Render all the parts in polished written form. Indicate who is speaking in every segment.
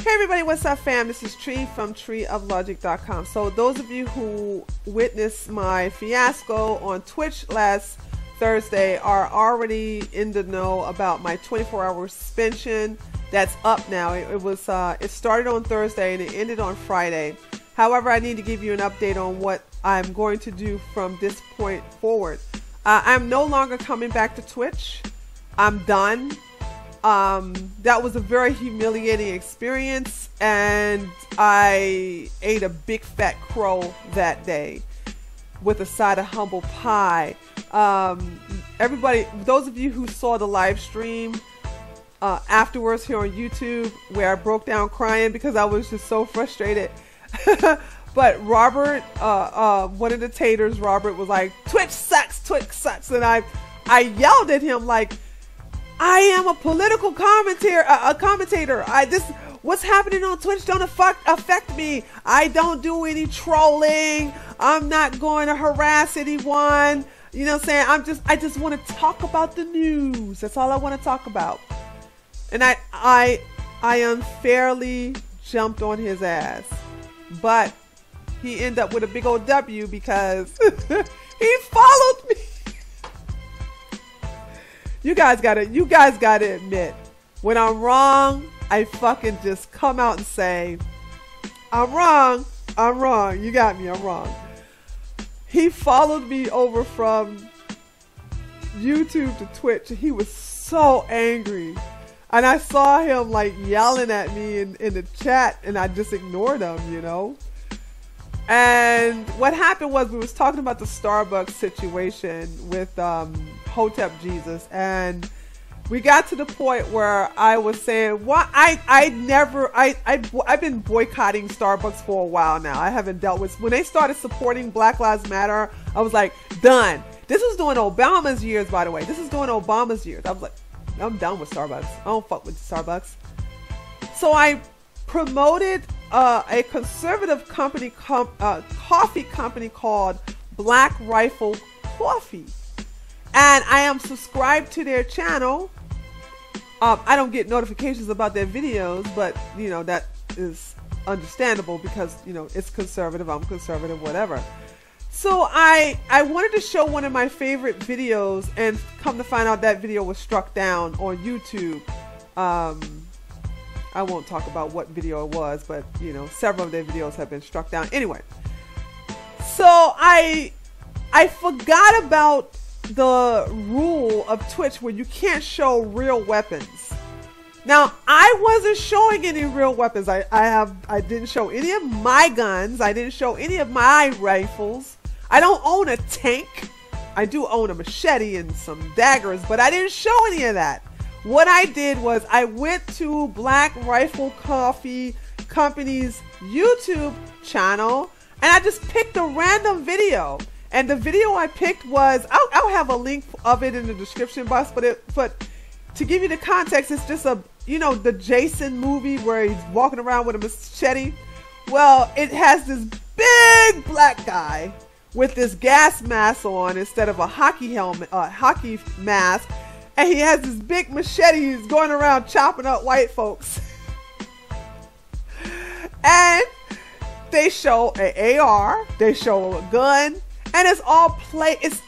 Speaker 1: Hey everybody, what's up fam? This is Tree from treeoflogic.com. So those of you who witnessed my fiasco on Twitch last Thursday are already in the know about my 24-hour suspension that's up now. It started on Thursday and it ended on Friday. However, I need to give you an update on what I'm going to do from this point forward. I'm no longer coming back to Twitch. I'm done. That was a very humiliating experience, and I ate a big fat crow that day with a side of humble pie. Everybody, those of you who saw the live stream afterwards here on YouTube, where I broke down crying because I was just so frustrated. But Robert, one of the taters, Robert, was like, Twitch sucks, and I yelled at him like, I am a political commentator. What's happening on Twitch don't affect me. I don't do any trolling. I'm not going to harass anyone. You know what I'm saying? I just want to talk about the news. That's all I want to talk about. And I unfairly jumped on his ass. But he ended up with a big old W because he followed me. You guys gotta admit, when I'm wrong, I fucking just come out and say, I'm wrong. You got me, I'm wrong. He followed me over from YouTube to Twitch. He was so angry. And I saw him like yelling at me in the chat, and I just ignored him, you know. And what happened was we was talking about the Starbucks situation with Hotep Jesus, and we got to the point where I was saying, "What? I've been boycotting Starbucks for a while now. I haven't dealt with when they started supporting Black Lives Matter. I was like, done. This was during Obama's years, by the way. This is during Obama's years. I was like, I'm done with Starbucks. I don't fuck with Starbucks. So I promoted a conservative company, coffee company called Black Rifle Coffee. And I am subscribed to their channel. I don't get notifications about their videos, but you know, that is understandable because, you know, it's conservative, I'm conservative, whatever. So I wanted to show one of my favorite videos, and come to find out that video was struck down on YouTube. I won't talk about what video it was, but you know, several of their videos have been struck down. Anyway, so I forgot about the rule of Twitch where you can't show real weapons. Now, I wasn't showing any real weapons. I didn't show any of my guns. I didn't show any of my rifles. I don't own a tank. I do own a machete and some daggers, but I didn't show any of that. What I did was I went to Black Rifle Coffee Company's YouTube channel, and I just picked a random video. And the video I picked was, I'll have a link of it in the description box, but to give you the context, it's just you know, the Jason movie where he's walking around with a machete. Well, it has this big black guy with this gas mask on instead of a hockey mask. And he has this big machete. He's going around chopping up white folks. And they show an AR, they show a gun, and it's all play. It's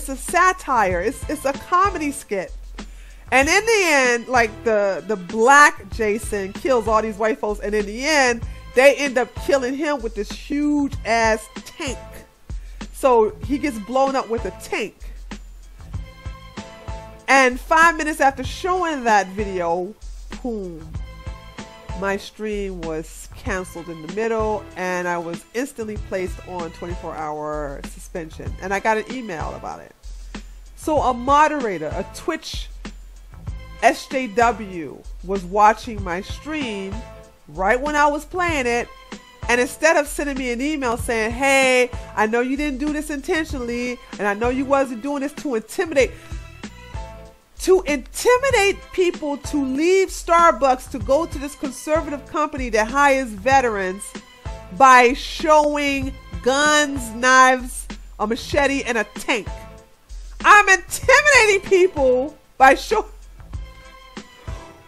Speaker 1: a satire. It's a comedy skit. And in the end, like the black Jason kills all these white folks, and in the end, they end up killing him with this huge ass tank. So he gets blown up with a tank. And 5 minutes after showing that video, boom, my stream was canceled in the middle, and I was instantly placed on 24-hour suspension. And I got an email about it. So a moderator, a Twitch SJW, was watching my stream right when I was playing it, and instead of sending me an email saying, hey, I know you didn't do this intentionally, and I know you wasn't doing this to intimidate people to leave Starbucks to go to this conservative company that hires veterans by showing guns, knives, a machete, and a tank. I'm intimidating people by showing...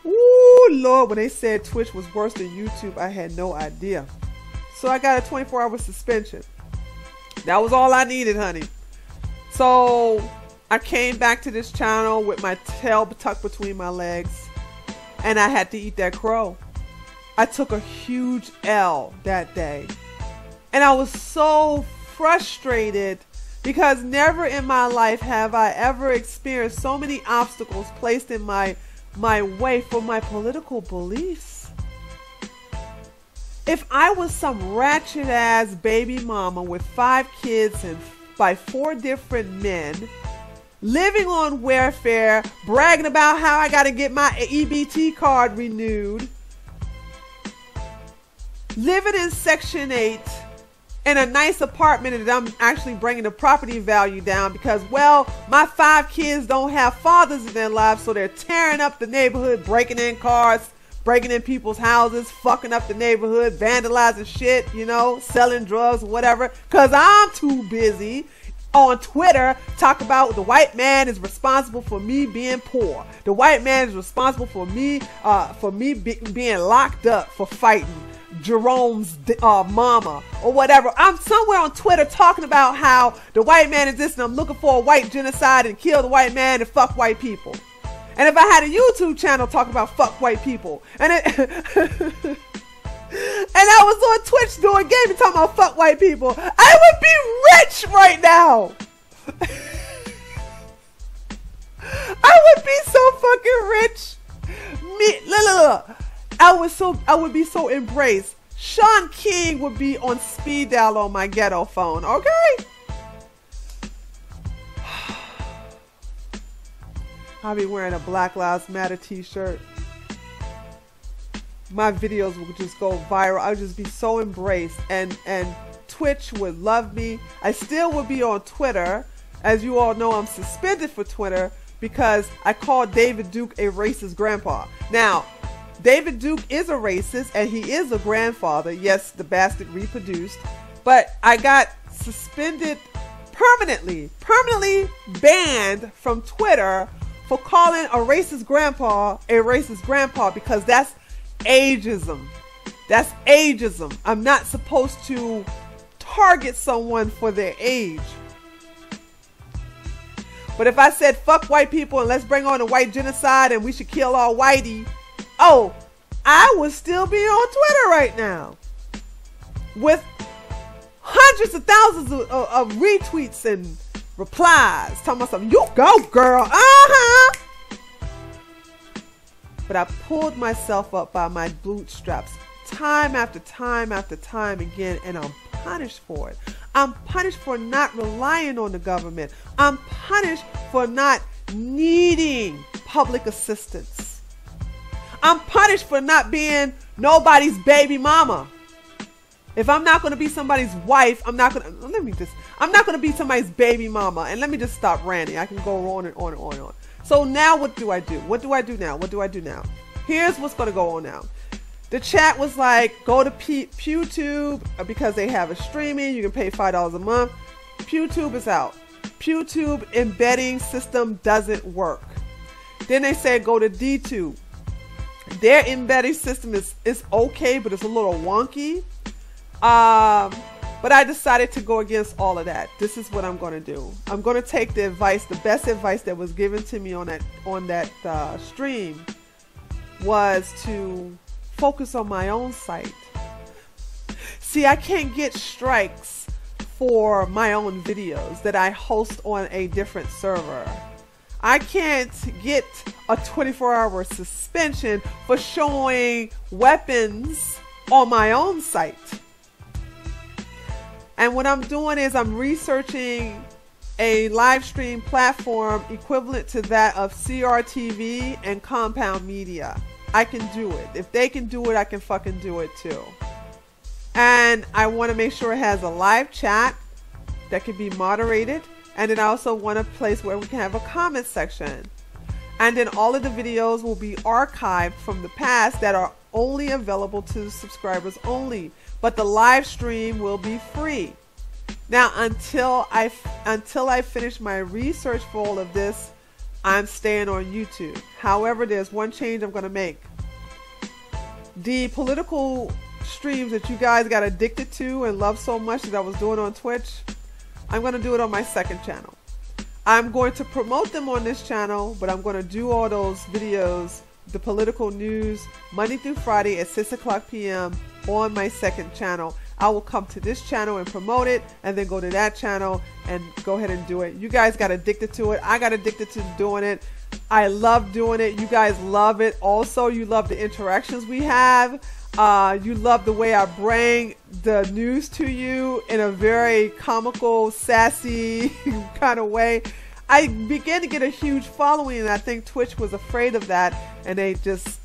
Speaker 1: Ooh, Lord, when they said Twitch was worse than YouTube, I had no idea. So I got a 24-hour suspension. That was all I needed, honey. So I came back to this channel with my tail tucked between my legs, and I had to eat that crow. I took a huge L that day, and I was so frustrated because never in my life have I ever experienced so many obstacles placed in my way for my political beliefs. If I was some ratchet ass baby mama with 5 kids and by 4 different men, living on welfare, bragging about how I got to get my EBT card renewed, living in Section 8 in a nice apartment, and I'm actually bringing the property value down because, well, my 5 kids don't have fathers in their lives, so they're tearing up the neighborhood, breaking in cars, breaking in people's houses, fucking up the neighborhood, vandalizing shit, you know, selling drugs, whatever, because I'm too busy on Twitter talk about the white man is responsible for me being poor. The white man is responsible for me being locked up for fighting Jerome's mama or whatever. I'm somewhere on Twitter talking about how the white man is this, and I'm looking for a white genocide and kill the white man and fuck white people. And if I had a YouTube channel talking about fuck white people, and it and I was on Twitch doing gaming talking about fuck white people, I would be rich right now. I would be so fucking rich. I would be so embraced. Sean King would be on speed dial on my ghetto phone, okay? I'll be wearing a Black Lives Matter t-shirt. My videos would just go viral. I would just be so embraced, and Twitch would love me. I still would be on Twitter. As you all know, I'm suspended for Twitter because I called David Duke a racist grandpa. Now, David Duke is a racist and he is a grandfather. Yes, the bastard reproduced, but I got suspended permanently banned from Twitter for calling a racist grandpa because that's ageism. That's ageism. I'm not supposed to target someone for their age. But if I said fuck white people and let's bring on a white genocide and we should kill all whitey, oh, I would still be on Twitter right now with hundreds of thousands of retweets and replies talking about something. You go, girl. But I pulled myself up by my bootstraps time after time after time again, and I'm punished for it. I'm punished for not relying on the government. I'm punished for not needing public assistance. I'm punished for not being nobody's baby mama. If I'm not going to be somebody's wife, I'm not going to be somebody's baby mama. And let me just stop ranting. I can go on and on and on and on. So now what do I do? What do I do now? What do I do now? Here's what's going to go on now. The chat was like, go to PewTube because they have a streaming. You can pay $5 a month. PewTube is out. PewTube embedding system doesn't work. Then they said go to DTube. Their embedding system is okay, but it's a little wonky. But I decided to go against all of that. This is what I'm going to do. I'm going to take the advice, the best advice that was given to me on that stream was to focus on my own site. See, I can't get strikes for my own videos that I host on a different server. I can't get a 24-hour suspension for showing weapons on my own site. And what I'm doing is I'm researching a live stream platform equivalent to that of CRTV and Compound Media. I can do it. If they can do it, I can fucking do it too. And I want to make sure it has a live chat that can be moderated. And then I also want a place where we can have a comment section. And then all of the videos will be archived from the past that are only available to subscribers only. But the live stream will be free. Now, until I finish my research for all of this, I'm staying on YouTube. However, there's one change I'm going to make. The political streams that you guys got addicted to and love so much that I was doing on Twitch, I'm going to do it on my second channel. I'm going to promote them on this channel, but I'm going to do all those videos, the political news, Monday through Friday at 6 o'clock p.m. on my second channel. I will come to this channel and promote it, and then go to that channel and go ahead and do it. You guys got addicted to it. I got addicted to doing it. I love doing it. You guys love it. Also, you love the interactions we have. You love the way I bring the news to you in a very comical, sassy kind of way. I began to get a huge following, and I think Twitch was afraid of that, and they just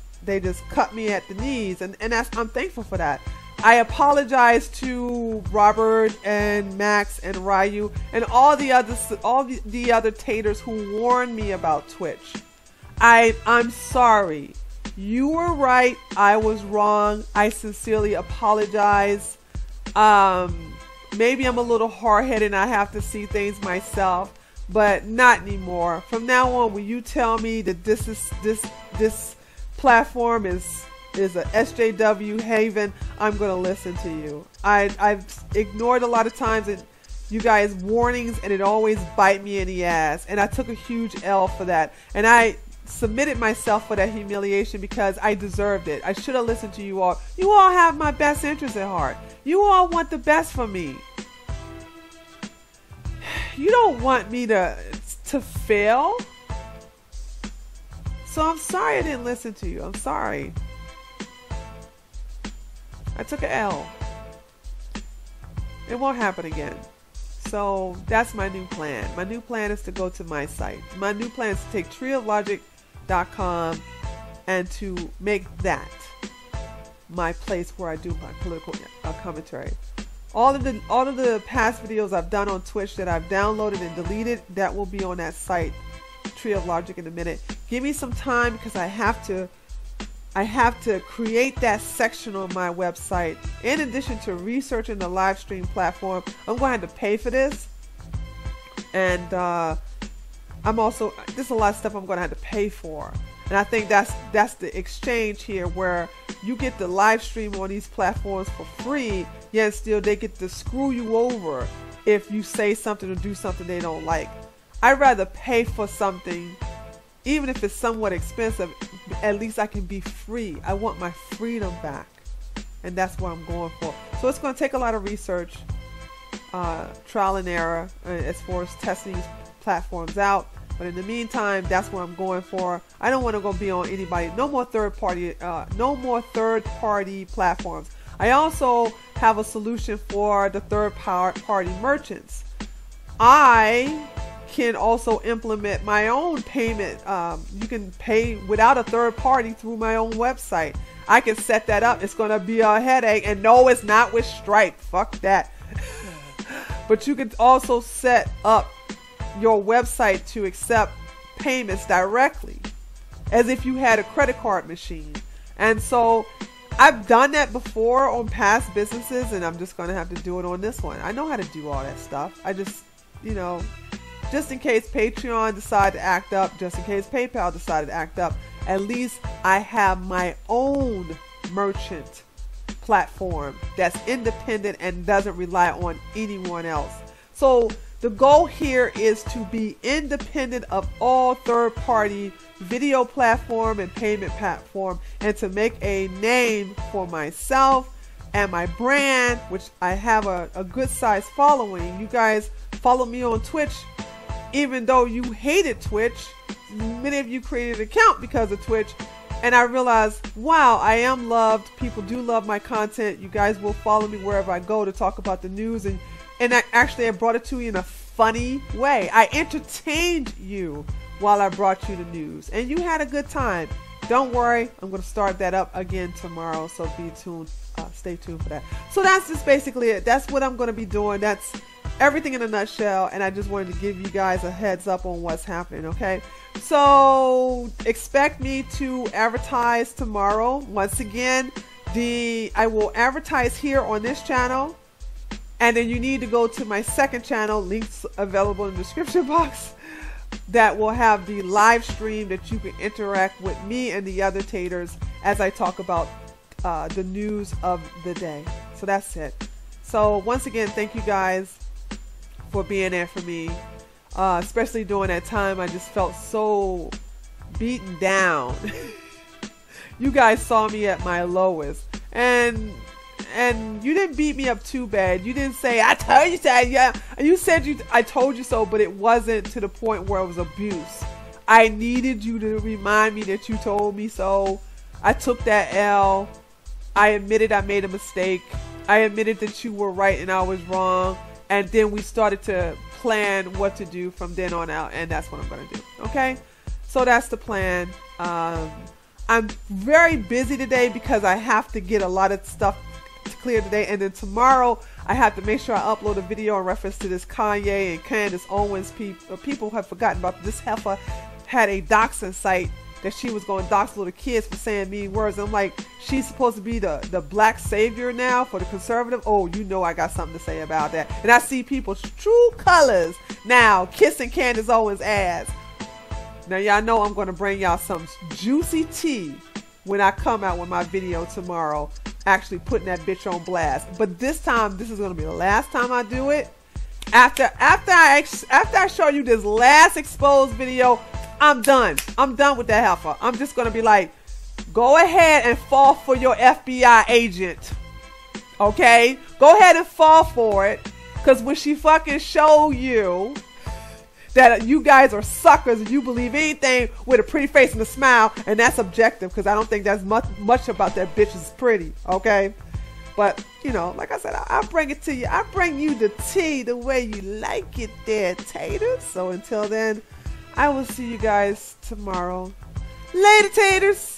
Speaker 1: cut me at the knees, and I'm thankful for that. I apologize to Robert and Max and Ryu and all the other taters who warned me about Twitch. I'm sorry. You were right. I was wrong. I sincerely apologize. Maybe I'm a little hard-headed and I have to see things myself, but not anymore. From now on, when you tell me that this platform is a SJW haven, I'm going to listen to you. I've ignored a lot of times and you guys warnings, and it always bite me in the ass, and I took a huge L for that, and I submitted myself for that humiliation because I deserved it. I should have listened to you all. You all have my best interest at heart. You all want the best for me. You don't want me to fail. So I'm sorry I didn't listen to you. I'm sorry. I took an L. It won't happen again. So that's my new plan. My new plan is to go to my site. My new plan is to take treeoflogic.com and to make that my place where I do my political commentary. All of the past videos I've done on Twitch that I've downloaded and deleted, that will be on that site, Tree of Logic, in a minute. Give me some time because I have to create that section on my website. In addition to researching the live stream platform, I'm going to have to pay for this. And there's a lot of stuff I'm going to have to pay for. And I think that's the exchange here, where you get the live stream on these platforms for free, yet still they get to screw you over if you say something or do something they don't like. I'd rather pay for something, even if it's somewhat expensive. At least I can be free. I want my freedom back, and that's what I'm going for. So it's going to take a lot of research, trial and error, as far as testing these platforms out. But in the meantime, that's what I'm going for. I don't want to go be on anybody. No more third party platforms. I also have a solution for the third party merchants. I can also implement my own payment. You can pay without a third party through my own website. I can set that up. It's going to be a headache, and no, it's not with Stripe. Fuck that. But you can also set up your website to accept payments directly, as if you had a credit card machine. And so I've done that before on past businesses, and I'm just going to have to do it on this one. I know how to do all that stuff. I just, just in case Patreon decided to act up, just in case PayPal decided to act up, at least I have my own merchant platform that's independent and doesn't rely on anyone else. So the goal here is to be independent of all third-party video platform and payment platform, and to make a name for myself and my brand, which I have a good size following. You guys follow me on Twitch. Even though you hated Twitch, many of you created an account because of Twitch, and I realized, wow, I am loved. People do love my content. You guys will follow me wherever I go to talk about the news, and I brought it to you in a funny way. I entertained you while I brought you the news, and you had a good time. Don't worry, I'm going to start that up again tomorrow, so be tuned. Stay tuned for that. So that's just basically it. That's what I'm going to be doing. That's everything in a nutshell, and I just wanted to give you guys a heads up on what's happening, okay? So expect me to advertise tomorrow. Once again, I will advertise here on this channel, and then you need to go to my second channel. Links available in the description box. that will have the live stream that you can interact with me and the other taters as I talk about the news of the day. So that's it. So once again, thank you guys for being there for me, especially during that time. I just felt so beaten down. You guys saw me at my lowest, and you didn't beat me up too bad. You didn't say, I told you so. Yeah, you said I told you so, but it wasn't to the point where it was abuse. I needed you to remind me that you told me so. I took that L. I admitted I made a mistake. I admitted that you were right and I was wrong. And then we started to plan what to do from then on out. And that's what I'm going to do. Okay? So that's the plan. I'm very busy today because I have to get a lot of stuff clear today. And then tomorrow I have to make sure I upload a video in reference to this Kanye and Candace Owens. People have forgotten about this heifer had a doxing site that she was going to dox little kids for saying mean words. I'm like, she's supposed to be the black savior now for the conservative. Oh, you know I got something to say about that. And I see people's true colors now kissing Candace Owens' ass. Now y'all know I'm going to bring y'all some juicy tea when I come out with my video tomorrow, actually putting that bitch on blast. But this time, this is going to be the last time I do it. After I show you this last exposed video, I'm done. I'm done with that heifer. I'm just going to be like, go ahead and fall for your FBI agent. Okay? Go ahead and fall for it. Because when she fucking show you that you guys are suckers and you believe anything with a pretty face and a smile, and that's objective because I don't think that's much about that bitch is pretty. Okay? But, you know, like I said, I bring it to you. I bring you the tea the way you like it there, taters. So until then, I will see you guys tomorrow. Later, taters.